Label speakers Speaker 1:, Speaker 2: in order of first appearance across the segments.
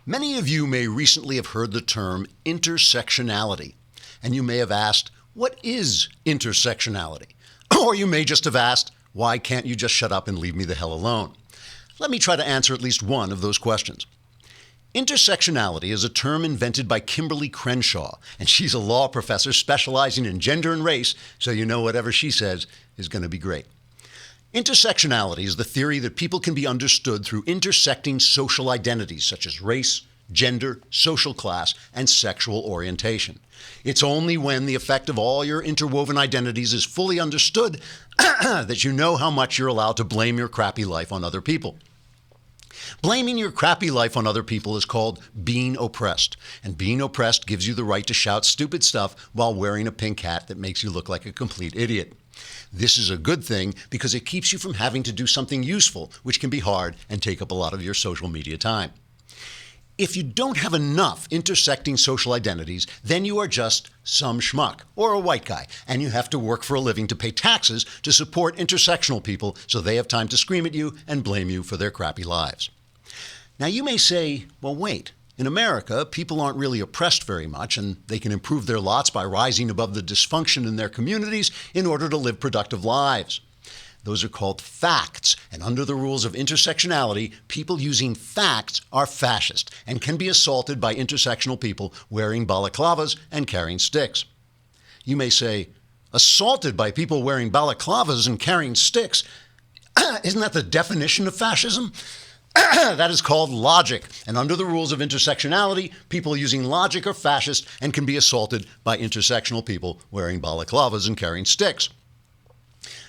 Speaker 1: Many of you may recently have heard the term intersectionality, and you may have asked, what is intersectionality? Or you may just have asked, why can't you just shut up and leave me the hell alone? Let me try to answer at least one of those questions. Intersectionality is a term invented by Kimberly Crenshaw, and she's a law professor specializing in gender and race, so you know whatever she says is going to be great. Intersectionality is the theory that people can be understood through intersecting social identities such as race, gender, social class, and sexual orientation. It's only when the effect of all your interwoven identities is fully understood that you know how much you're allowed to blame your crappy life on other people. Blaming your crappy life on other people is called being oppressed, and being oppressed gives you the right to shout stupid stuff while wearing a pink hat that makes you look like a complete idiot. This is a good thing because it keeps you from having to do something useful, which can be hard and take up a lot of your social media time. If you don't have enough intersecting social identities, then you are just some schmuck or a white guy, and you have to work for a living to pay taxes to support intersectional people so they have time to scream at you and blame you for their crappy lives. Now you may say, well, wait. In America, people aren't really oppressed very much, and they can improve their lots by rising above the dysfunction in their communities in order to live productive lives. Those are called facts, and under the rules of intersectionality, people using facts are fascist and can be assaulted by intersectional people wearing balaclavas and carrying sticks. You may say, assaulted by people wearing balaclavas and carrying sticks? Isn't that the definition of fascism? That is called logic, and under the rules of intersectionality, people using logic are fascist and can be assaulted by intersectional people wearing balaclavas and carrying sticks.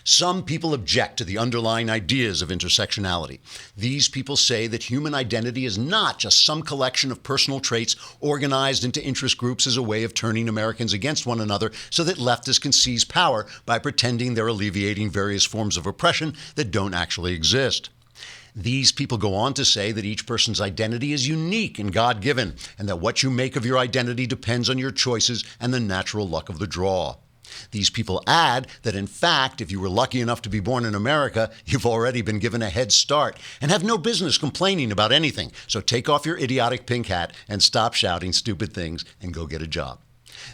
Speaker 1: Some people object to the underlying ideas of intersectionality. These people say that human identity is not just some collection of personal traits organized into interest groups as a way of turning Americans against one another so that leftists can seize power by pretending they're alleviating various forms of oppression that don't actually exist. These people go on to say that each person's identity is unique and God-given, and that what you make of your identity depends on your choices and the natural luck of the draw. These people add that, in fact, if you were lucky enough to be born in America, you've already been given a head start and have no business complaining about anything. So take off your idiotic pink hat and stop shouting stupid things and go get a job.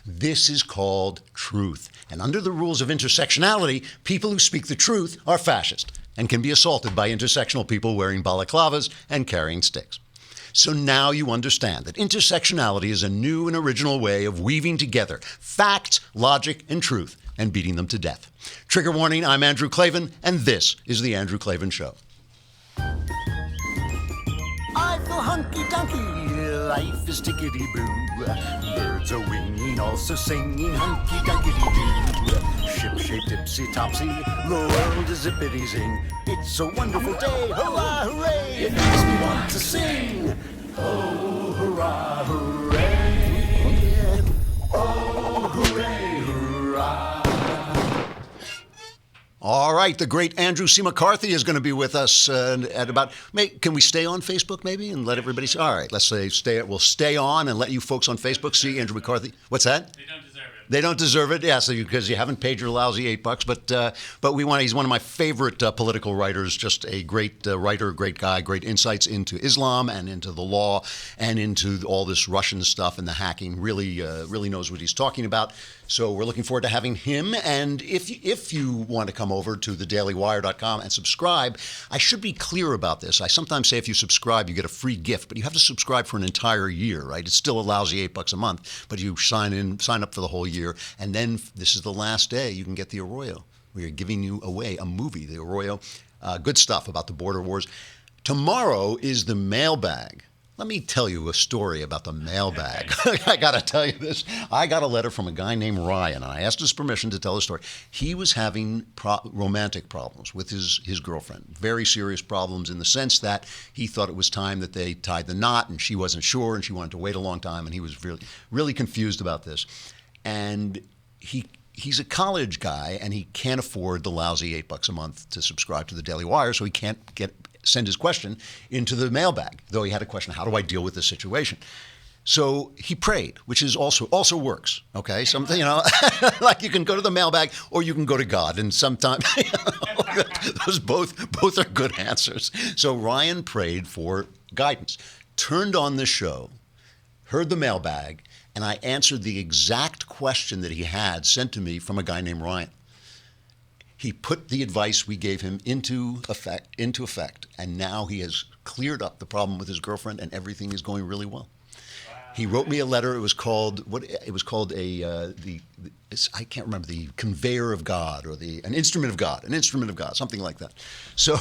Speaker 1: This is called truth. And under the rules of intersectionality, people who speak the truth are fascist and can be assaulted by intersectional people wearing balaclavas and carrying sticks. So now you understand that intersectionality is a new and original way of weaving together facts, logic, and truth and beating them to death. Trigger warning, I'm Andrew Klavan, and this is The Andrew Klavan Show.
Speaker 2: I feel hunky-dunky, life is tickety-boo. Birds are winging, also singing hunky-dunky-doo. Ship-shaped, ipsy-topsy, the world is zippity-zing. It's a wonderful day, hurrah, hooray! It makes me want to sing. Oh, hurrah, hooray! Oh, hooray, hurrah!
Speaker 1: All right, the great Andrew C. McCarthy is going to be with us at about. Can we stay on Facebook maybe and let everybody see? All right, let's say we'll stay on and let you folks on Facebook see Andrew McCarthy. What's that?
Speaker 3: They don't deserve it.
Speaker 1: They don't deserve it, yeah, so because you haven't paid your lousy $8. But he's one of my favorite political writers, just a great writer, great guy, great insights into Islam and into the law and into all this Russian stuff and the hacking. Really knows what he's talking about. So we're looking forward to having him. And if you want to come over to thedailywire.com and subscribe, I should be clear about this. I sometimes say if you subscribe, you get a free gift, but you have to subscribe for an entire year, right? It's still a lousy $8 a month, but you sign up for the whole year. And then this is the last day you can get the Arroyo. We are giving you away a movie, the Arroyo. Good stuff about the border wars. Tomorrow is the mailbag. Let me tell you a story about the mailbag. I got to tell you this. I got a letter from a guy named Ryan, and I asked his permission to tell the story. He was having romantic problems with his girlfriend, very serious problems in the sense that he thought it was time that they tied the knot, and she wasn't sure, and she wanted to wait a long time, and he was really, really confused about this. And he's a college guy, and he can't afford the lousy $8 a month to subscribe to the Daily Wire, so he can't send his question into the mailbag, though he had a question, how do I deal with this situation? So he prayed, which is also works, okay? Something, like you can go to the mailbag or you can go to God, and sometimes those both are good answers. So Ryan prayed for guidance. turned on the show, heard the mailbag, and I answered the exact question that he had sent to me from a guy named Ryan. He put the advice we gave him into effect, and now he has cleared up the problem with his girlfriend, and everything is going really well. He wrote me a letter. It was called I can't remember, the conveyor of God, or an instrument of God, something like that. So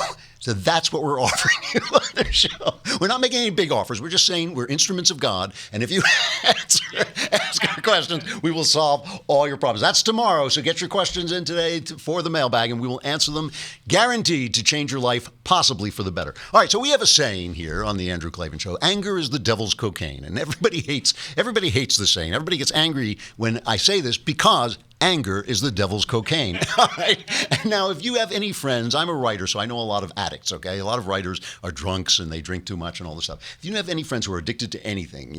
Speaker 1: that's what we're offering you on the show. We're not making any big offers. We're just saying we're instruments of God, and if you ask our questions, we will solve all your problems. That's tomorrow, so get your questions in today for the mailbag, and we will answer them, guaranteed to change your life, possibly for the better. All right, so we have a saying here on the Andrew Klavan Show: anger is the devil's cocaine, and everybody hates the saying. Everybody gets angry when I say this because anger is the devil's cocaine. All right. And now, if you have any friends, I'm a writer, so I know a lot of addicts, okay? A lot of writers are drunks and they drink too much and all this stuff. If you have any friends who are addicted to anything,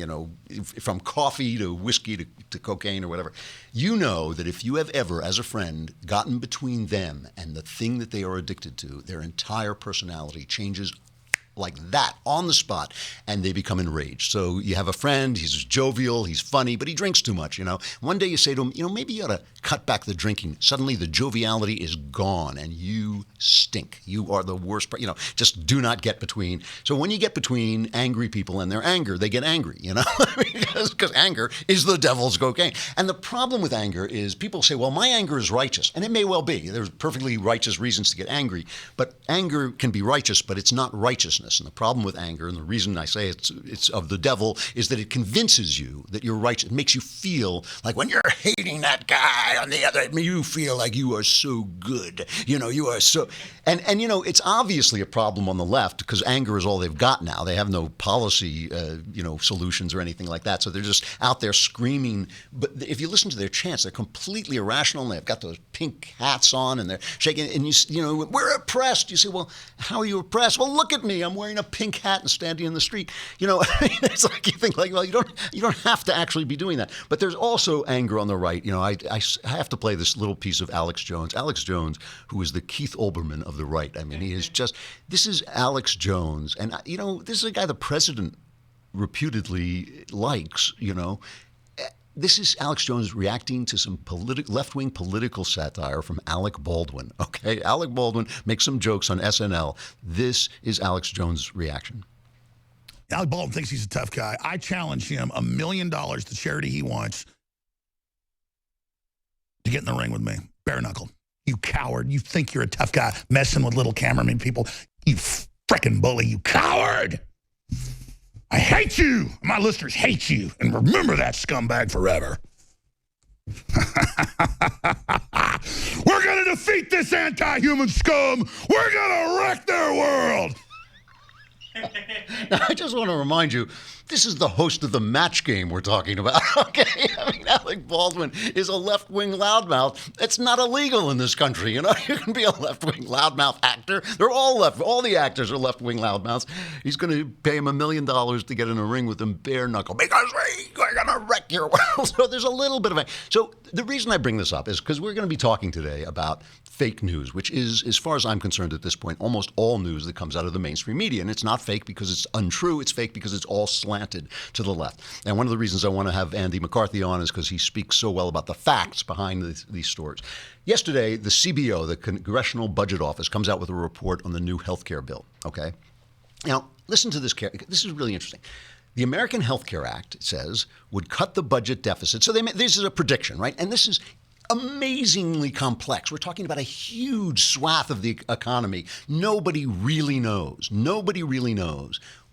Speaker 1: from coffee to whiskey to cocaine or whatever, you know that if you have ever, as a friend, gotten between them and the thing that they are addicted to, their entire personality changes like that on the spot, and they become enraged. So you have a friend, he's jovial, he's funny, but he drinks too much, One day you say to him, maybe you ought to cut back the drinking. Suddenly the joviality is gone and you stink. You are the worst, just do not get between. So when you get between angry people and their anger, they get angry, because anger is the devil's cocaine. And the problem with anger is people say, well, my anger is righteous. And it may well be. There's perfectly righteous reasons to get angry. But anger can be righteous, but it's not righteousness. And the problem with anger, and the reason I say it's of the devil, is that it convinces you that you're righteous. It makes you feel like when you're hating that guy on the other, you feel like you are so good. You are so, and it's obviously a problem on the left because anger is all they've got now. They have no policy, solutions or anything like that. So they're just out there screaming. But if you listen to their chants, they're completely irrational. And they've got those pink hats on and they're shaking. And we're oppressed. You say, well, how are you oppressed? Well, look at me. I'm wearing a pink hat and standing in the street. It's like you think well, you don't have to actually be doing that. But there's also anger on the right. I have to play this little piece of Alex Jones. Alex Jones, who is the Keith Olbermann of the right. I mean, this is Alex Jones. And, this is a guy the president reputedly likes, This is Alex Jones reacting to some left-wing political satire from Alec Baldwin. Okay, Alec Baldwin makes some jokes on SNL. This is Alex Jones' reaction.
Speaker 3: Alec Baldwin thinks he's a tough guy. I challenge him $1 million, the charity he wants, to get in the ring with me. Bare knuckle. You coward. You think you're a tough guy messing with little cameraman people. You frickin' bully. You coward. I hate you. My listeners hate you. And remember that scumbag forever. We're going to defeat this anti-human scum. We're going to wreck their world.
Speaker 1: Now, I just want to remind you, this is the host of the Match Game we're talking about, okay? I mean, Alec Baldwin is a left-wing loudmouth. It's not illegal in this country, You can be a left-wing loudmouth actor. They're all left. All the actors are left-wing loudmouths. He's going to pay him $1 million to get in a ring with him bare knuckle because we're going to wreck your world. So there's a little bit of So the reason I bring this up is because we're going to be talking today about fake news, which is, as far as I'm concerned at this point, almost all news that comes out of the mainstream media. And it's not fake because it's untrue. It's fake because it's all slanted to the left. And one of the reasons I want to have Andy McCarthy on is because he speaks so well about the facts behind these stories. Yesterday, the CBO, the Congressional Budget Office, comes out with a report on the new health care bill, okay? Now, listen to this. This is really interesting. The American Health Care Act, it says, would cut the budget deficit. So this is a prediction, right? And this is amazingly complex. We're talking about a huge swath of the economy. Nobody really knows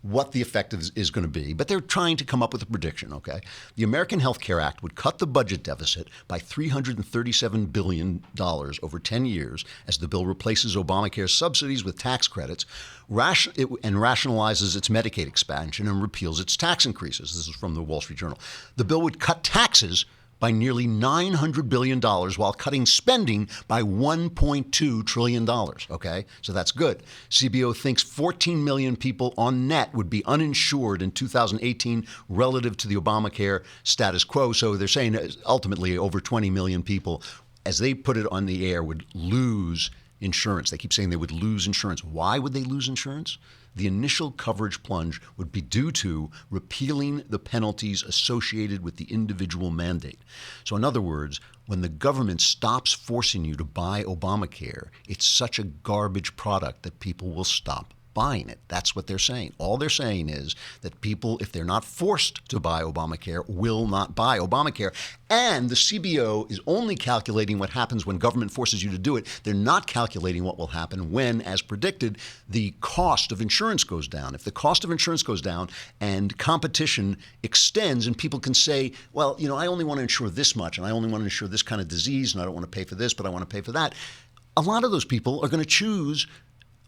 Speaker 1: what the effect is going to be, but they're trying to come up with a prediction, okay? The American Health Care Act would cut the budget deficit by $337 billion over 10 years as the bill replaces Obamacare's subsidies with tax credits and rationalizes its Medicaid expansion and repeals its tax increases. This is from the Wall Street Journal. The bill would cut taxes by nearly $900 billion while cutting spending by $1.2 trillion, okay? So that's good. CBO thinks 14 million people on net would be uninsured in 2018 relative to the Obamacare status quo. So they're saying ultimately over 20 million people, as they put it on the air, would lose insurance. They keep saying they would lose insurance. Why would they lose insurance? The initial coverage plunge would be due to repealing the penalties associated with the individual mandate. So in other words, when the government stops forcing you to buy Obamacare, it's such a garbage product that people will stop buying it. That's what they're saying. All they're saying is that people, if they're not forced to buy Obamacare, will not buy Obamacare. And the CBO is only calculating what happens when government forces you to do it. They're not calculating what will happen when, as predicted, the cost of insurance goes down. If the cost of insurance goes down and competition extends and people can say, well, you know, I only want to insure this much and I only want to insure this kind of disease and I don't want to pay for this, but I want to pay for that. A lot of those people are going to choose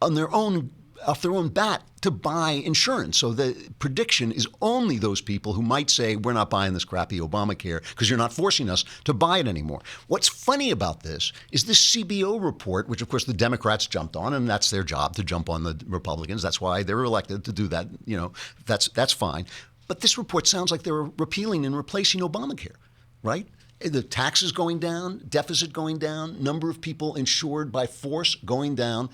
Speaker 1: on their own off their own bat to buy insurance. So the prediction is only those people who might say, we're not buying this crappy Obamacare because you're not forcing us to buy it anymore. What's funny about this is this CBO report, which of course the Democrats jumped on, and that's their job to jump on the Republicans. That's why they were elected to do that. You know, that's fine. But this report sounds like they're repealing and replacing Obamacare, right? The taxes going down, deficit going down, number of people insured by force going down.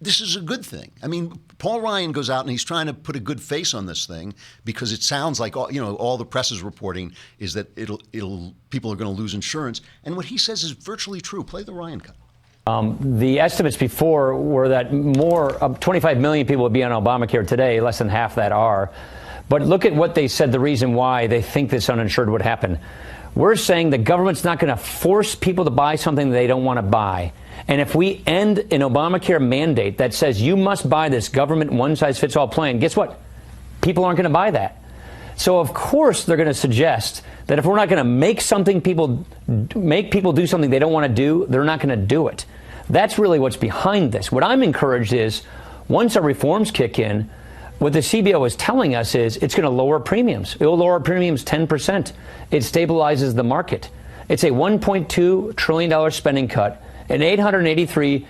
Speaker 1: This is a good thing. I mean, Paul Ryan goes out and he's trying to put a good face on this thing because it sounds like all the press is reporting is that people are going to lose insurance, and what he says is virtually true. Play the Ryan cut.
Speaker 4: The estimates before were that 25 million people would be on Obamacare today. Less than half that are. But look at what they said. The reason why they think this uninsured would happen. We're saying the government's not going to force people to buy something they don't want to buy. And if we end an Obamacare mandate that says you must buy this government one-size-fits-all plan, guess what? People aren't going to buy that. So, of course, they're going to suggest that if we're not going to make people do something they don't want to do, they're not going to do it. That's really what's behind this. What I'm encouraged is once our reforms kick in, what the CBO is telling us is it's going to lower premiums. It will lower premiums 10%. It stabilizes the market. It's a $1.2 trillion spending cut, an $883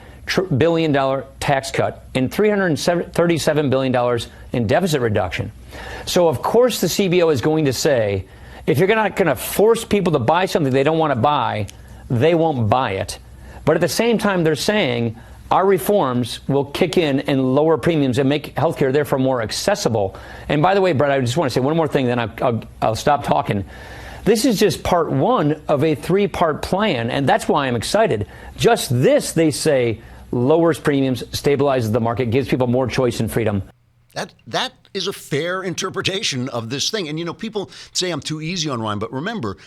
Speaker 4: billion tax cut, and $337 billion in deficit reduction. So, of course, the CBO is going to say, if you're not going to force people to buy something they don't want to buy, they won't buy it. But at the same time, they're saying our reforms will kick in and lower premiums and make healthcare, therefore, more accessible. And by the way, Brett, I just want to say one more thing, then I'll stop talking. This is just part one of a three-part plan, and that's why I'm excited. Just this, they say, lowers premiums, stabilizes the market, gives people more choice and freedom.
Speaker 1: That is a fair interpretation of this thing. And, you know, people say I'm too easy on Ryan, but remember,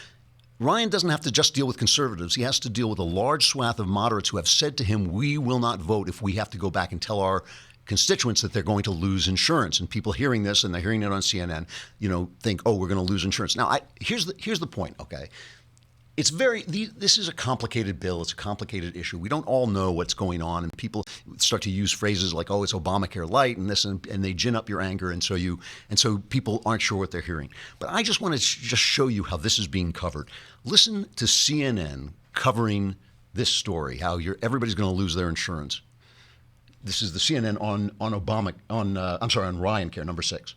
Speaker 1: Ryan doesn't have to just deal with conservatives. He has to deal with a large swath of moderates who have said to him, we will not vote if we have to go back and tell our constituents that they're going to lose insurance. And people hearing this, and they're hearing it on CNN, you know, think, oh, we're going to lose insurance. Now, here's the point, okay? This is a complicated bill. It's a complicated issue. We don't all know what's going on, and people start to use phrases like, "Oh, it's Obamacare light," and this, and they gin up your anger, and so people aren't sure what they're hearing. But I just want to just show you how this is being covered. Listen to CNN covering this story, how everybody's going to lose their insurance. This is the CNN on Ryan Care, number 6.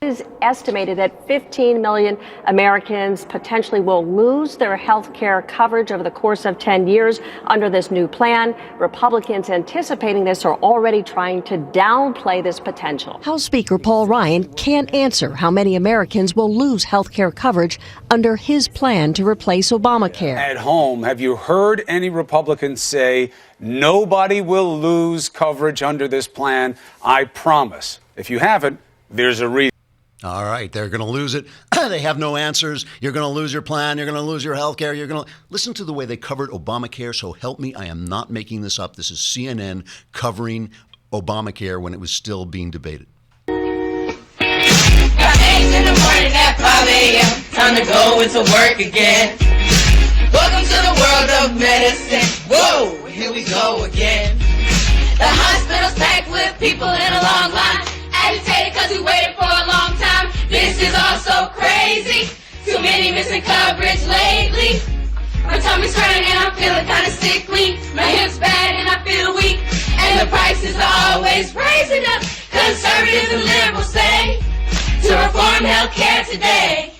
Speaker 5: It is estimated that 15 million Americans potentially will lose their health care coverage over the course of 10 years under this new plan. Republicans anticipating this are already trying to downplay this potential.
Speaker 6: House Speaker Paul Ryan can't answer how many Americans will lose health care coverage under his plan to replace Obamacare.
Speaker 7: At home, have you heard any Republicans say nobody will lose coverage under this plan? I promise. If you haven't, there's a reason.
Speaker 1: All right, they're going to lose it. They have no answers. You're going to lose your plan. You're going to lose your health care. You're going to listen to the way they covered Obamacare. So help me, I am not making this up. This is CNN covering Obamacare when it was still being debated.
Speaker 8: Got eggs in the morning at 5 a.m. Time to go into work again. Welcome to the world of medicine. Whoa, here we go again. The hospital's packed with people in a long line. Agitated cause we waited for a long time. This is all so crazy. Too many missing coverage lately. My tummy's turning and I'm feeling kinda sickly. My hips bad and I feel weak. And the prices are always raising up. Conservatives and liberals say to reform healthcare today.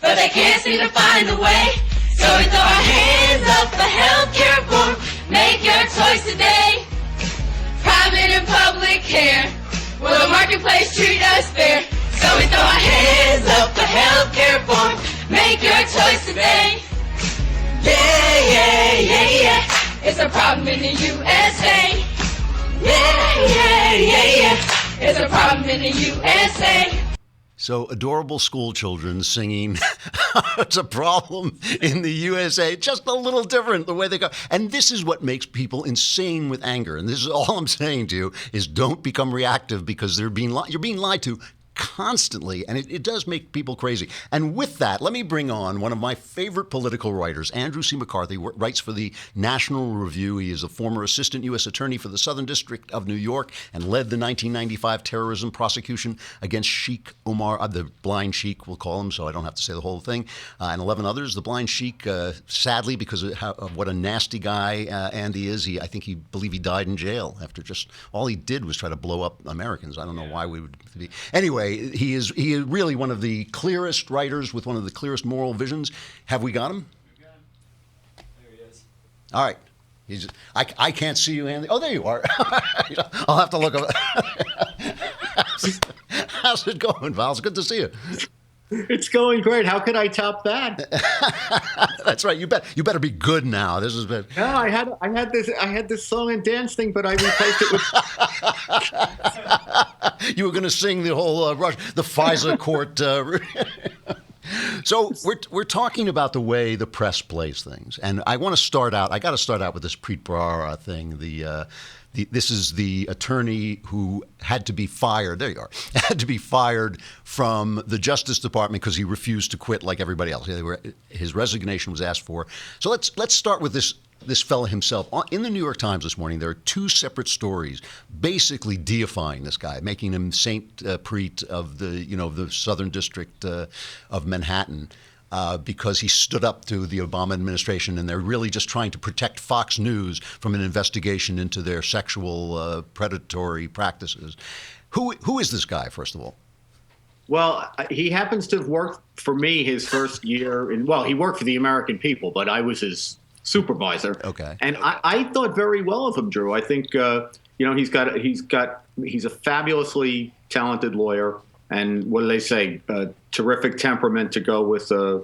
Speaker 8: But they can't seem to find a way. So we throw our hands up for healthcare reform. Make your choice today. Private and public care. Will the marketplace treat us fair? So we throw our hands up for healthcare reform. Make your choice today. Yeah, yeah, yeah, yeah. It's a problem in the USA. Yeah, yeah, yeah, yeah. It's a problem in the USA.
Speaker 1: So adorable school children singing, it's a problem in the USA. Just a little different the way they go. And this is what makes people insane with anger. And this is all I'm saying to you is don't become reactive because you're being lied to constantly, and it does make people crazy. And with that, let me bring on one of my favorite political writers, Andrew C. McCarthy, writes for the National Review. He is a former assistant U.S. attorney for the Southern District of New York and led the 1995 terrorism prosecution against Sheikh Omar, the blind Sheikh, we'll call him, so I don't have to say the whole thing, and 11 others. The blind Sheikh, sadly, because of what a nasty guy Andy is, I believe he died in jail after just all he did was try to blow up Americans. I don't know why we would be. Anyway, he is really one of the clearest writers with one of the clearest moral visions. Have we got him?
Speaker 9: There he is.
Speaker 1: All right. I can't see you, Andy. Oh, there you are. I'll have to look up. How's it going, Val? It's good to see you.
Speaker 10: It's going great. How could I top that?
Speaker 1: That's right. You better be good now. This has been.
Speaker 10: No, I had this song and dance thing, but I replaced it with.
Speaker 1: You were going to sing the whole the FISA court. So we're talking about the way the press plays things, and I want to start out. I got to start out with this Preet Bharara thing. This is the attorney who had to be fired. There you are. Had to be fired from the Justice Department because he refused to quit like everybody else. His resignation was asked for. So let's start with this fellow himself. In the New York Times this morning, there are two separate stories basically deifying this guy, making him Saint Preet of the Southern District of Manhattan. Because he stood up to the Obama administration, and they're really just trying to protect Fox News from an investigation into their sexual predatory practices. Who is this guy, first of all?
Speaker 10: Well, he happens to have worked for me his first year. He worked for the American people, but I was his supervisor.
Speaker 1: Okay.
Speaker 10: And I thought very well of him, Drew. I think he's a fabulously talented lawyer. And what do they say? Terrific temperament to go with a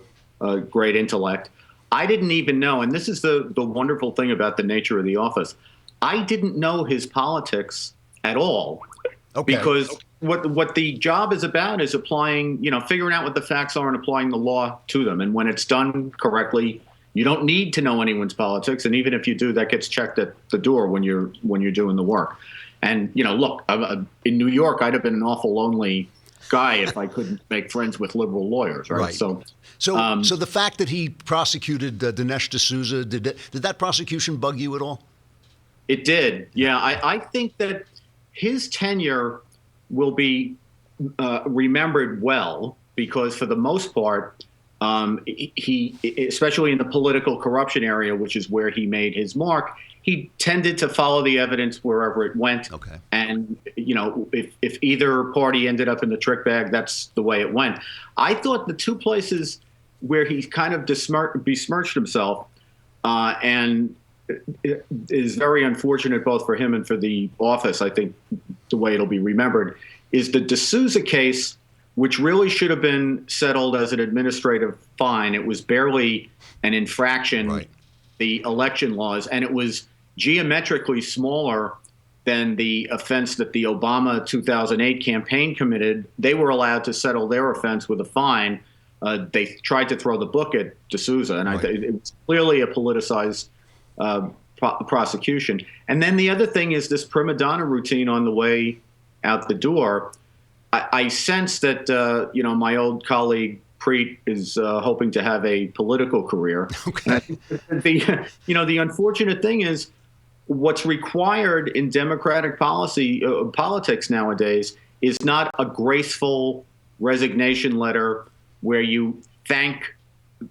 Speaker 10: great intellect. I didn't even know, and this is the wonderful thing about the nature of the office. I didn't know his politics at all. Okay. Because what the job is about is applying, figuring out what the facts are and applying the law to them. And when it's done correctly, you don't need to know anyone's politics. And even if you do, that gets checked at the door when you're doing the work. And look, in New York, I'd have been an awful lonely guy if I couldn't make friends with liberal lawyers, right? So the fact that he prosecuted Dinesh D'Souza, did that prosecution bug you at all? It did. Yeah, I think that his tenure will be remembered well because, for the most part, he, especially in the political corruption area, which is where he made his mark, he tended to follow the evidence wherever it went. Okay. And, if either party ended up in the trick bag, that's the way it went. I thought the two places where he kind of besmirched himself and it is very unfortunate both for him and for the office, I think the way it'll be remembered, is the D'Souza case, which really should have been settled as an administrative fine. It was barely an infraction, right, the election laws, and it was geometrically smaller than the offense that the Obama 2008 campaign committed. They were allowed to settle their offense with a fine. They tried to throw the book at D'Souza, and right, it was clearly a politicized prosecution. And then the other thing is this prima donna routine on the way out the door. I sense that, my old colleague Preet is hoping to have a political career. Okay. The unfortunate thing is what's required in democratic politics nowadays is not a graceful resignation letter where you thank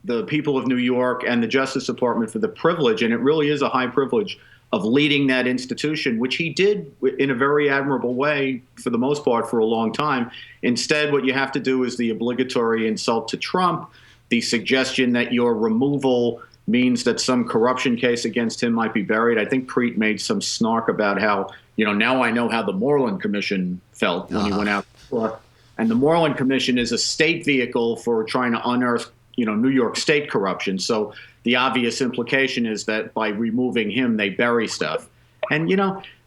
Speaker 10: the people of New York and the Justice Department for the privilege, and it really is a high privilege, of leading that institution, which he did in a very admirable way for the most part for a long time. Instead, what you have to do is the obligatory insult to Trump, the suggestion that your removal means that some corruption case against him might be buried. I think Preet made some snark about how, now I know how the Moreland Commission felt when he went out. And the Moreland Commission is a state vehicle for trying to unearth, New York State corruption. So the obvious implication is that by removing him, they bury stuff. And,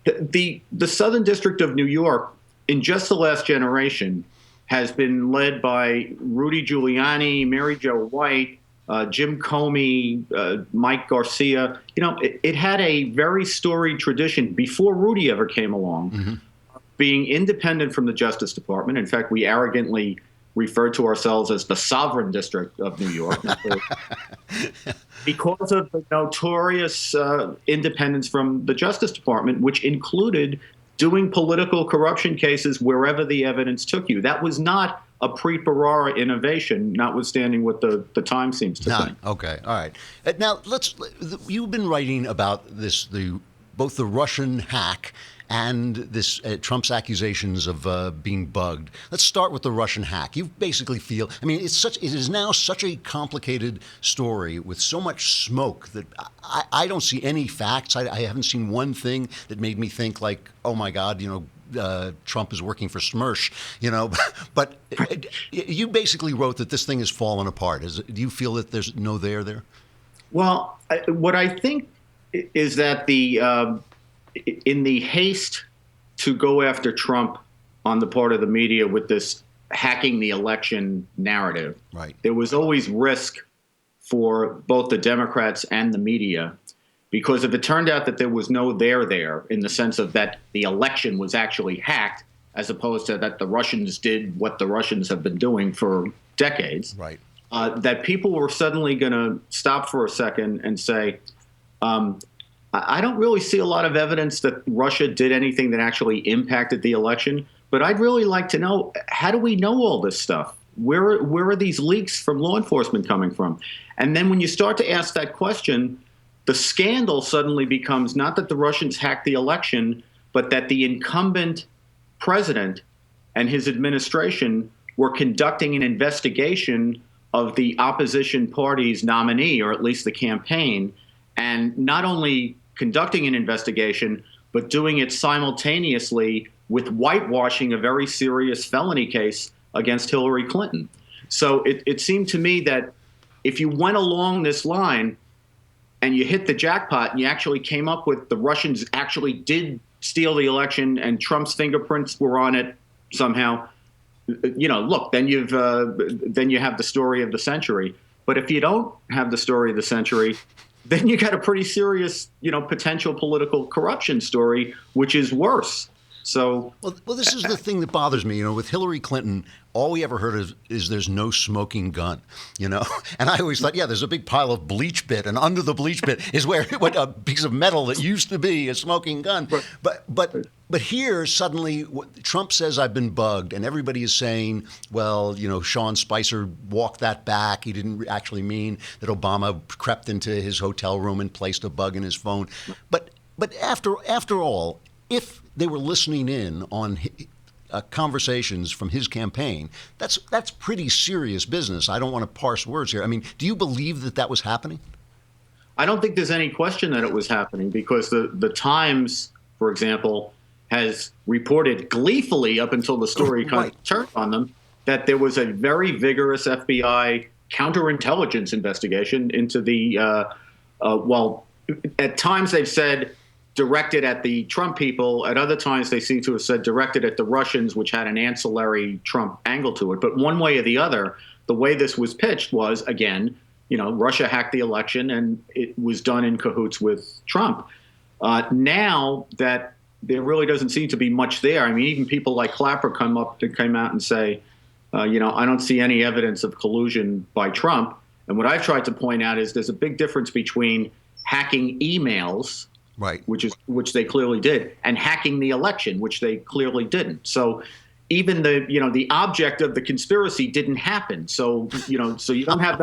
Speaker 10: the Southern District of New York, in just the last generation, has been led by Rudy Giuliani, Mary Jo White, Jim Comey, Mike Garcia. It had a very storied tradition before Rudy ever came along, being independent from the Justice Department. In fact, we arrogantly referred to ourselves as the sovereign district of New York because of the notorious independence from the Justice Department, which included doing political corruption cases wherever the evidence took you. That was not a Preet-Bharara innovation, notwithstanding what the Times seems to think.
Speaker 1: Okay, all right. Now, you've been writing about this, both the Russian hack and this Trump's accusations of being bugged. Let's start with the Russian hack. You basically feel, it is now such a complicated story with so much smoke that I don't see any facts. I haven't seen one thing that made me think like, oh my God, Trump is working for Smersh, But you basically wrote that this thing has fallen apart. Do you feel that there's no there?
Speaker 10: Well, what I think is that in the haste to go after Trump on the part of the media with this hacking the election narrative,
Speaker 1: right,
Speaker 10: there was always risk for both the Democrats and the media, because if it turned out that there was no there in the sense of that the election was actually hacked, as opposed to that the Russians did what the Russians have been doing for decades,
Speaker 1: right,
Speaker 10: that people were suddenly going to stop for a second and say, I don't really see a lot of evidence that Russia did anything that actually impacted the election, but I'd really like to know, how do we know all this stuff? Where are these leaks from law enforcement coming from? And then when you start to ask that question, the scandal suddenly becomes not that the Russians hacked the election, but that the incumbent president and his administration were conducting an investigation of the opposition party's nominee, or at least the campaign, and not only conducting an investigation, but doing it simultaneously with whitewashing a very serious felony case against Hillary Clinton. So it seemed to me that if you went along this line and you hit the jackpot and you actually came up with the Russians actually did steal the election and Trump's fingerprints were on it somehow, look, then you have the story of the century. But if you don't have the story of the century, then you got a pretty serious, potential political corruption story, which is worse. So,
Speaker 1: well, this is the thing that bothers me. With Hillary Clinton, all we ever heard is there's no smoking gun. And I always thought, there's a big pile of bleach bit, and under the bleach bit is where a piece of metal that used to be a smoking gun. But here suddenly Trump says I've been bugged, and everybody is saying, well, Sean Spicer walked that back. He didn't actually mean that Obama crept into his hotel room and placed a bug in his phone. But after all, if they were listening in on conversations from his campaign, that's pretty serious business. I don't want to parse words here. Do you believe that was happening?
Speaker 10: I don't think there's any question that it was happening, because the Times, for example, has reported gleefully up until the story kind of turned on them that there was a very vigorous FBI counterintelligence investigation into the, at times they've said directed at the Trump people. At other times, they seem to have said directed at the Russians, which had an ancillary Trump angle to it. But one way or the other, the way this was pitched was, again, Russia hacked the election and it was done in cahoots with Trump. Now that there really doesn't seem to be much there. Even people like Clapper came out and say, I don't see any evidence of collusion by Trump. And what I've tried to point out is there's a big difference between hacking emails,
Speaker 1: right,
Speaker 10: which they clearly did, and hacking the election, which they clearly didn't. So even the object of the conspiracy didn't happen. So so you don't have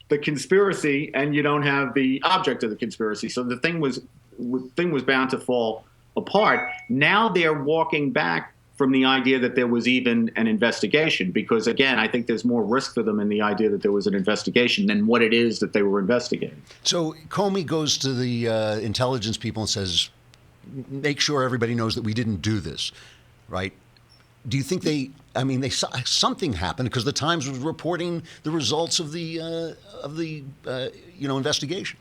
Speaker 10: the conspiracy, and you don't have the object of the conspiracy. So the thing was bound to fall apart. Now they're walking back from the idea that there was even an investigation, because again, I think there's more risk for them in the idea that there was an investigation than what it is that they were investigating.
Speaker 1: So Comey goes to the intelligence people and says, make sure everybody knows that we didn't do this, right? Do you think something happened because the Times was reporting the results of the investigation?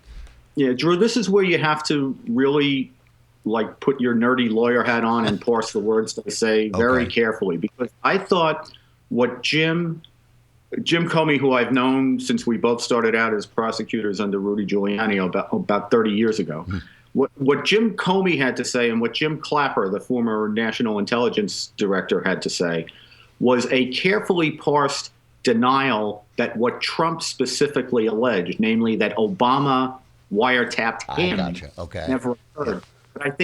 Speaker 10: Yeah, Drew, this is where you have to really put your nerdy lawyer hat on and parse the words they say very carefully, because I thought what Jim Comey, who I've known since we both started out as prosecutors under Rudy Giuliani about 30 years ago, what Jim Comey had to say and what Jim Clapper, the former National Intelligence Director, had to say was a carefully parsed denial that what Trump specifically alleged, namely that Obama wiretapped him, never occurred. But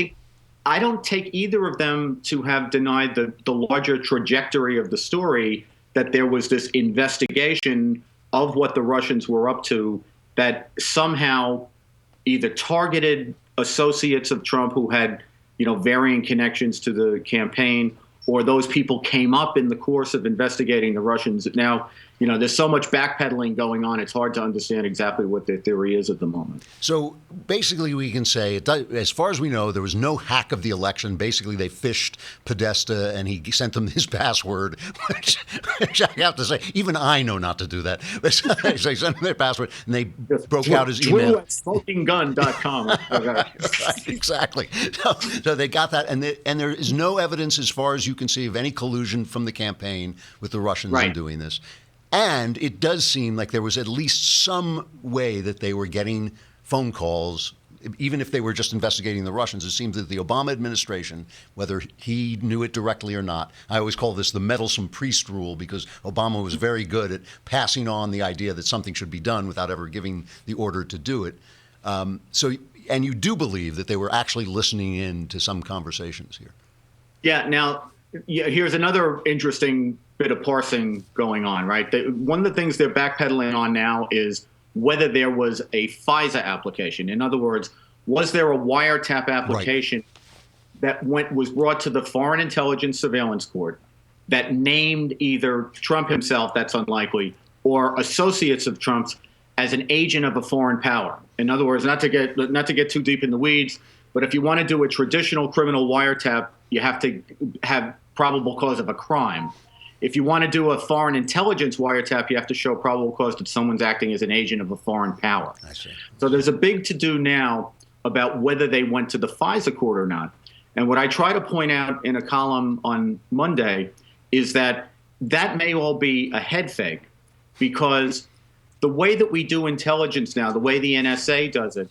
Speaker 10: I don't take either of them to have denied the larger trajectory of the story, that there was this investigation of what the Russians were up to that somehow either targeted associates of Trump who had, varying connections to the campaign, or those people came up in the course of investigating the Russians. Now, there's so much backpedaling going on, it's hard to understand exactly what their theory is at the moment.
Speaker 1: So basically we can say, as far as we know, there was no hack of the election. Basically, they fished Podesta and he sent them his password, which I have to say, even I know not to do that. They sent them their password and they broke out his email.
Speaker 10: Drew@smokinggun.com.
Speaker 1: Right, exactly. So they got that. And there is no evidence, as far as you can see, of any collusion from the campaign with the Russians in doing this. And it does seem like there was at least some way that they were getting phone calls, even if they were just investigating the Russians. It seems that the Obama administration, whether he knew it directly or not, I always call this the meddlesome priest rule, because Obama was very good at passing on the idea that something should be done without ever giving the order to do it. And you do believe that they were actually listening in to some conversations here.
Speaker 10: Yeah. Now, here's another interesting bit of parsing going on, right? One of the things they're backpedaling on now is whether there was a FISA application. In other words, was there a wiretap application that was brought to the Foreign Intelligence Surveillance Court that named either Trump himself, that's unlikely, or associates of Trump's as an agent of a foreign power? In other words, not to get too deep in the weeds, but if you want to do a traditional criminal wiretap, you have to have probable cause of a crime. If you want to do a foreign intelligence wiretap, you have to show probable cause that someone's acting as an agent of a foreign power.
Speaker 1: I see.
Speaker 10: So there's a big to-do now about whether they went to the FISA court or not. And what I try to point out in a column on Monday is that may all be a head fake, because the way that we do intelligence now, the way the NSA does it,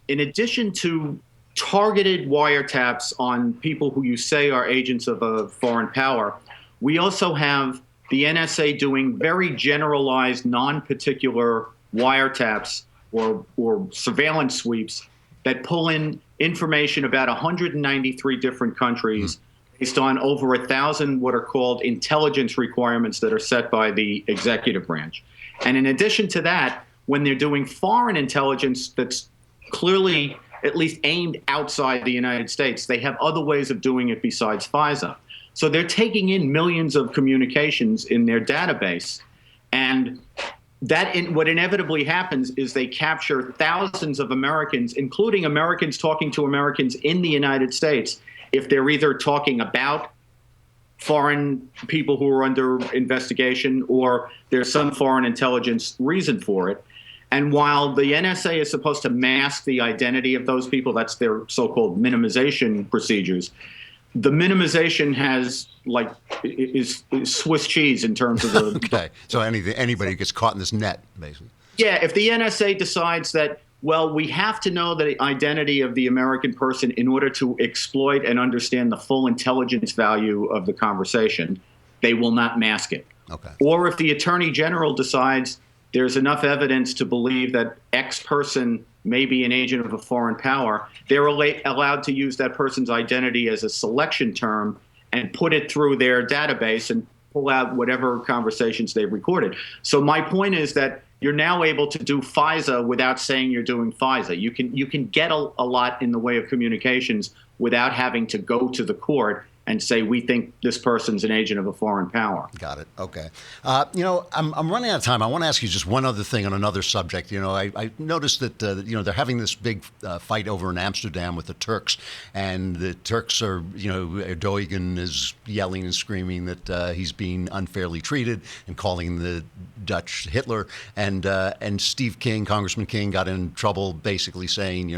Speaker 10: in addition to targeted wiretaps on people who you say are agents of a foreign power, we also have the NSA doing very generalized, non-particular wiretaps or surveillance sweeps that pull in information about 193 different countries based on over 1,000 what are called intelligence requirements that are set by the executive branch. And in addition to that, when they're doing foreign intelligence that's clearly at least aimed outside the United States, they have other ways of doing it besides FISA. So they're taking in millions of communications in their database, and what inevitably happens is they capture thousands of Americans, including Americans talking to Americans in the United States, if they're either talking about foreign people who are under investigation or there's some foreign intelligence reason for it. And while the NSA is supposed to mask the identity of those people, that's their so-called minimization procedures, the minimization is Swiss cheese in terms of the...
Speaker 1: Okay, so anybody who gets caught in this net, basically.
Speaker 10: Yeah, if the NSA decides that, well, we have to know the identity of the American person in order to exploit and understand the full intelligence value of the conversation, they will not mask it.
Speaker 1: Okay.
Speaker 10: Or if the Attorney General decides there's enough evidence to believe that X person may be an agent of a foreign power, they're allowed to use that person's identity as a selection term and put it through their database and pull out whatever conversations they've recorded. So my point is that you're now able to do FISA without saying you're doing FISA. You can get a lot in the way of communications without having to go to the court and say we think this person's an agent of a foreign power.
Speaker 1: Got it. Okay. I'm running out of time. I want to ask you just one other thing on another subject. I noticed that they're having this big fight over in Amsterdam with the Turks, and the Turks are, Erdogan is yelling and screaming that he's being unfairly treated and calling the Dutch Hitler, and Steve King, Congressman King, got in trouble basically saying,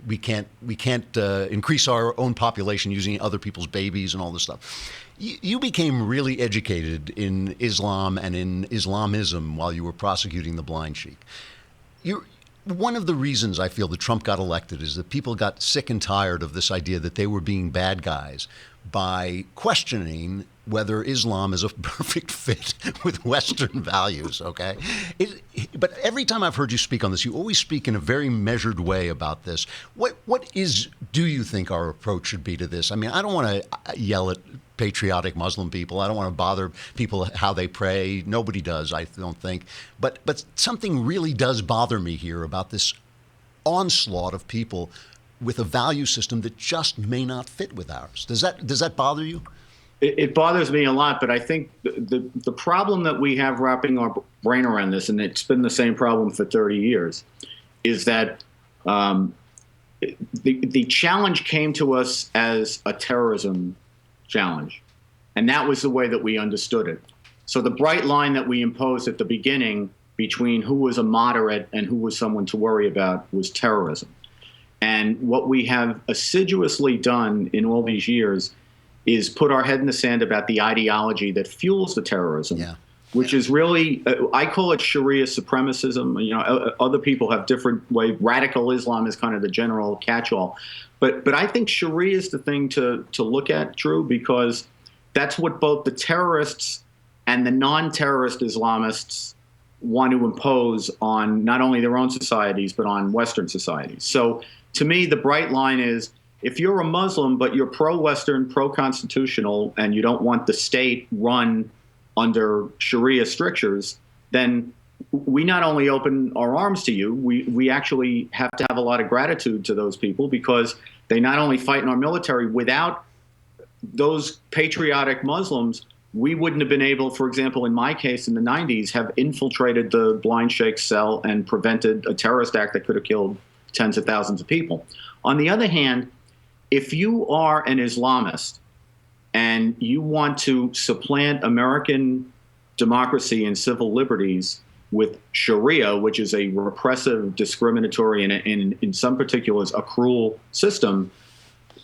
Speaker 1: we can't increase our own population using other people's babies and all this stuff. You became really educated in Islam and in Islamism while you were prosecuting the blind sheik. One of the reasons I feel that Trump got elected is that people got sick and tired of this idea that they were being bad guys by questioning whether Islam is a perfect fit with Western values, okay? But every time I've heard you speak on this, you always speak in a very measured way about this. What do you think our approach should be to this? I mean, I don't want to yell at patriotic Muslim people. I don't want to bother people how they pray. Nobody does, I don't think. But something really does bother me here about this onslaught of people with a value system that just may not fit with ours. Does that bother you?
Speaker 10: It bothers me a lot, but I think the problem that we have wrapping our brain around this, and it's been the same problem for 30 years, is that the challenge came to us as a terrorism challenge, and that was the way that we understood it. So the bright line that we imposed at the beginning between who was a moderate and who was someone to worry about was terrorism. And what we have assiduously done in all these years is put our head in the sand about the ideology that fuels the terrorism, which is really, I call it Sharia supremacism. Other people have different ways. Radical Islam is kind of the general catch-all. But I think Sharia is the thing to look at, Drew, because that's what both the terrorists and the non-terrorist Islamists want to impose on not only their own societies, but on Western societies. So to me, the bright line is, if you're a Muslim, but you're pro-Western, pro-constitutional, and you don't want the state run under Sharia strictures, then we not only open our arms to you, we actually have to have a lot of gratitude to those people, because they not only fight in our military. Without those patriotic Muslims, we wouldn't have been able, for example, in my case in the 90s, have infiltrated the blind sheikh's cell and prevented a terrorist act that could have killed tens of thousands of people. On the other hand, if you are an Islamist and you want to supplant American democracy and civil liberties with Sharia, which is a repressive, discriminatory, and in some particulars, a cruel system,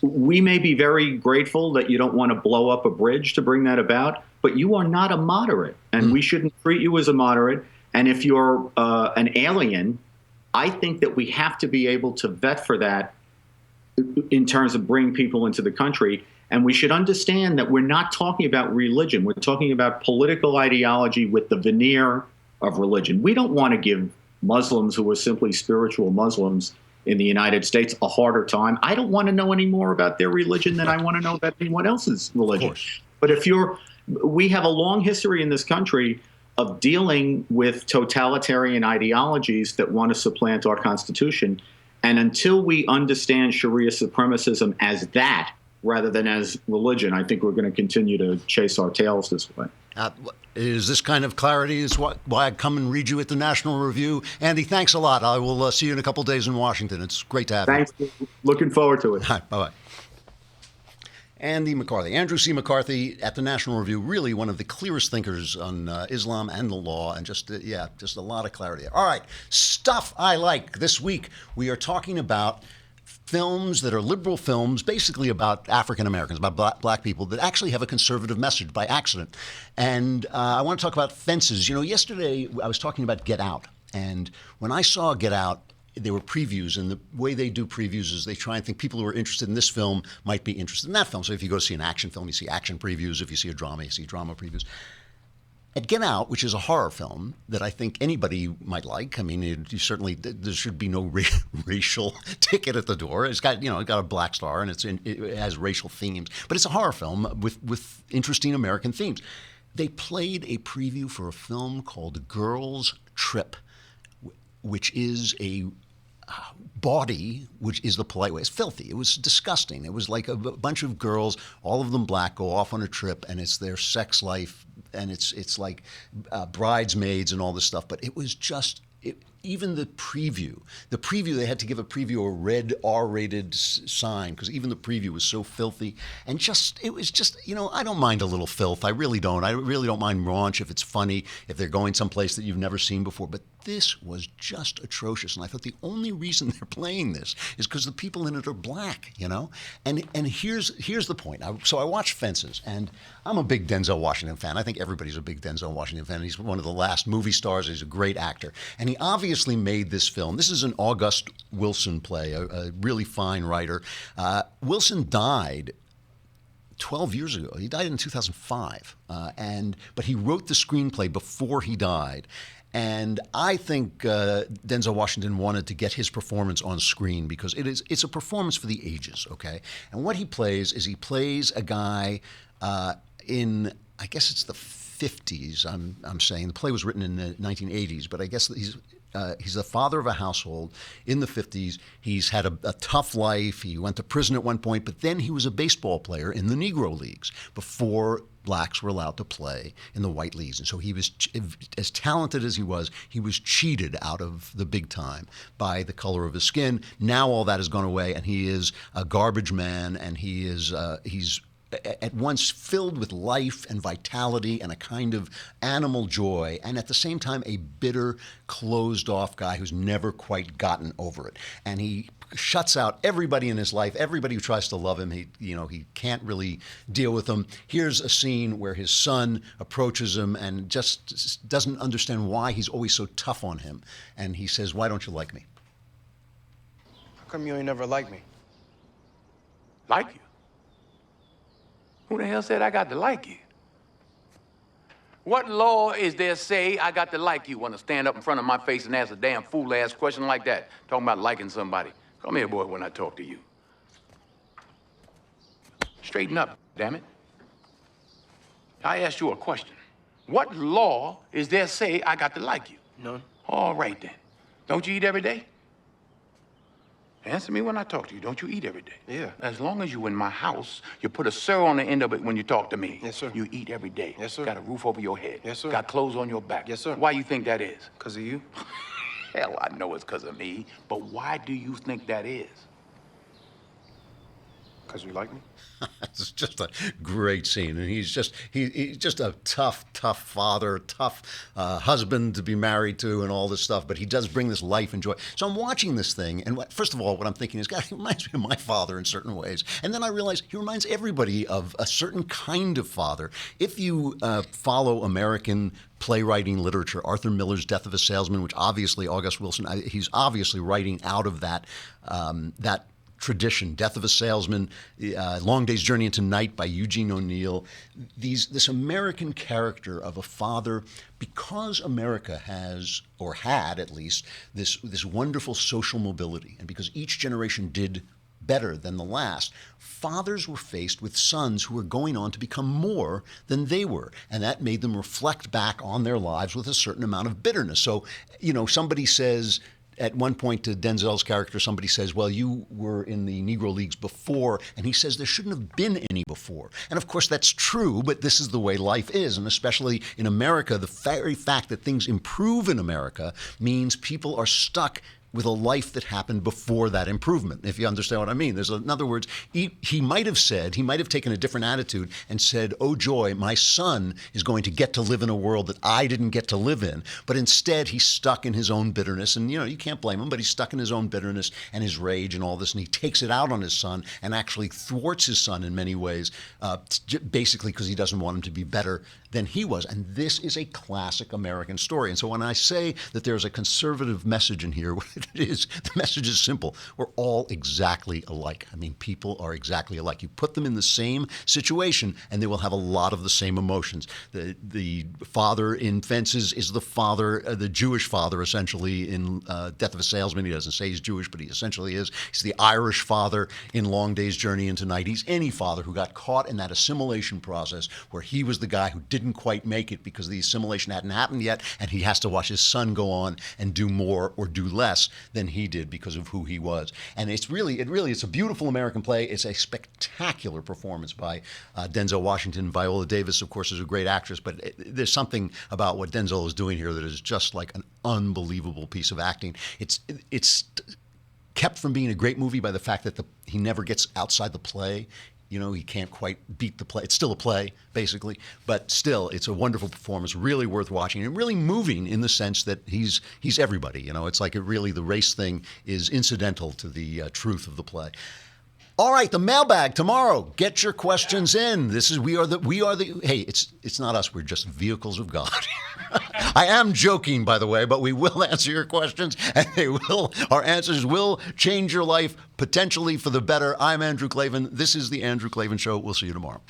Speaker 10: we may be very grateful that you don't want to blow up a bridge to bring that about, but you are not a moderate, and we shouldn't treat you as a moderate. And if you're an alien, I think that we have to be able to vet for that in terms of bringing people into the country. And we should understand that we're not talking about religion. We're talking about political ideology with the veneer of religion. We don't want to give Muslims who are simply spiritual Muslims in the United States a harder time. I don't want to know any more about their religion than I want to know about anyone else's religion. But we have a long history in this country of dealing with totalitarian ideologies that want to supplant our Constitution. And until we understand Sharia supremacism as that, rather than as religion, I think we're going to continue to chase our tails this way.
Speaker 1: Is this kind of clarity is why I come and read you at the National Review? Andy, thanks a lot. I will see you in a couple of days in Washington. It's great to have you.
Speaker 10: Thanks. Looking forward to it.
Speaker 1: Hi, bye-bye. Andy McCarthy, Andrew C. McCarthy at the National Review, really one of the clearest thinkers on Islam and the law, and just a lot of clarity. All right, stuff I like. This week we are talking about films that are liberal films, basically about African Americans, about black people that actually have a conservative message by accident. And I want to talk about Fences. Yesterday I was talking about Get Out, and when I saw Get Out, there were previews, and the way they do previews is they try and think people who are interested in this film might be interested in that film. So if you go see an action film, you see action previews. If you see a drama, you see drama previews. At Get Out, which is a horror film that I think anybody might like. I mean, there should be no racial ticket at the door. It's got a black star, and it has racial themes, but it's a horror film with interesting American themes. They played a preview for a film called Girls Trip, which is bawdy, which is the polite way. It's filthy. It was disgusting. It was like a bunch of girls, all of them black, go off on a trip, and it's their sex life, and it's like bridesmaids and all this stuff. But it was just. Even the preview, they had to give a preview a red R-rated sign because even the preview was so filthy. And it was just, I don't mind a little filth. I really don't. I really don't mind raunch if it's funny, if they're going someplace that you've never seen before. But this was just atrocious. And I thought the only reason they're playing this is because the people in it are black, And here's the point. So I watched Fences, and I'm a big Denzel Washington fan. I think everybody's a big Denzel Washington fan. He's one of the last movie stars. He's a great actor. And he obviously made this film. This is an August Wilson play, a really fine writer. Wilson died 12 years ago. He died in 2005. But he wrote the screenplay before he died. And I think Denzel Washington wanted to get his performance on screen because it's a performance for the ages, okay? And what he plays is he plays a guy in, I guess it's the 50s, I'm saying. The play was written in the 1980s, but I guess he's the father of a household in the 50s. He's had a tough life. He went to prison at one point, but then he was a baseball player in the Negro Leagues before blacks were allowed to play in the white leagues. And so he was, as talented as he was cheated out of the big time by the color of his skin. Now all that has gone away, and he is a garbage man, and he's at once filled with life and vitality and a kind of animal joy, and at the same time a bitter, closed-off guy who's never quite gotten over it. And he shuts out everybody in his life, everybody who tries to love him. He can't really deal with them. Here's a scene where his son approaches him and just doesn't understand why he's always so tough on him. And he says, "Why don't you like me?"
Speaker 11: How come you ain't never liked me?
Speaker 12: Like you? Who the hell said I got to like you? What law is there say I got to like you? Want to stand up in front of my face and ask a damn fool-ass question like that? Talking about liking somebody. Come here, boy, when I talk to you. Straighten up, damn it. I asked you a question. What law is there say I got to like you?
Speaker 11: None.
Speaker 12: All right, then. Don't you eat every day? Answer me when I talk to you. Don't you eat every day?
Speaker 11: Yeah.
Speaker 12: As long as you in my house, you put a sir on the end of it when you talk to me.
Speaker 11: Yes, sir.
Speaker 12: You eat every day.
Speaker 11: Yes, sir.
Speaker 12: Got a roof over your head.
Speaker 11: Yes, sir.
Speaker 12: Got clothes on your back.
Speaker 11: Yes, sir.
Speaker 12: Why you think that is?
Speaker 11: Because of you?
Speaker 12: Hell, I know it's because of me. But why do you think that is?
Speaker 11: Because you like me?
Speaker 1: It's just a great scene, and he's just a tough father, tough husband to be married to, and all this stuff. But he does bring this life and joy. So I'm watching this thing, and first of all, what I'm thinking is, God, he reminds me of my father in certain ways. And then I realize he reminds everybody of a certain kind of father. If you follow American playwriting literature, Arthur Miller's Death of a Salesman, which obviously August Wilson, he's obviously writing out of that tradition. Death of a Salesman, Long Day's Journey into Night by Eugene O'Neill. This American character of a father, because America has, or had at least, this wonderful social mobility, and because each generation did better than the last, fathers were faced with sons who were going on to become more than they were. And that made them reflect back on their lives with a certain amount of bitterness. So, somebody says, at one point to Denzel's character, somebody says, well, you were in the Negro Leagues before, and he says there shouldn't have been any before. And of course that's true, but this is the way life is, and especially in America, the very fact that things improve in America means people are stuck with a life that happened before that improvement, if you understand what I mean. In other words, he might have taken a different attitude and said, oh joy, my son is going to get to live in a world that I didn't get to live in. But instead, he's stuck in his own bitterness. And, you can't blame him, but he's stuck in his own bitterness and his rage and all this. And he takes it out on his son and actually thwarts his son in many ways, basically because he doesn't want him to be better than he was. And this is a classic American story. And so when I say that there's a conservative message in here, what it is, the message is simple. We're all exactly alike. I mean, people are exactly alike. You put them in the same situation and they will have a lot of the same emotions. The father in Fences is the father, the Jewish father, essentially, in Death of a Salesman. He doesn't say he's Jewish, but he essentially is. He's the Irish father in Long Day's Journey into Night. He's any father who got caught in that assimilation process where he was the guy who didn't didn't quite make it because the assimilation hadn't happened yet, and he has to watch his son go on and do more or do less than he did because of who he was. And it's a beautiful American play. It's a spectacular performance by Denzel Washington. Viola Davis, of course, is a great actress, but there's something about what Denzel is doing here that is just like an unbelievable piece of acting. It's kept from being a great movie by the fact that he never gets outside the play. You know, he can't quite beat the play. It's still a play, basically, but still, it's a wonderful performance, really worth watching, and really moving in the sense that he's everybody. You know, it's like the race thing is incidental to the truth of the play. All right, the mailbag tomorrow. Get your questions in. We are the. Hey, it's not us. We're just vehicles of God. I am joking, by the way, but we will answer your questions, and our answers will change your life potentially for the better. I'm Andrew Klavan. This is the Andrew Klavan Show. We'll see you tomorrow.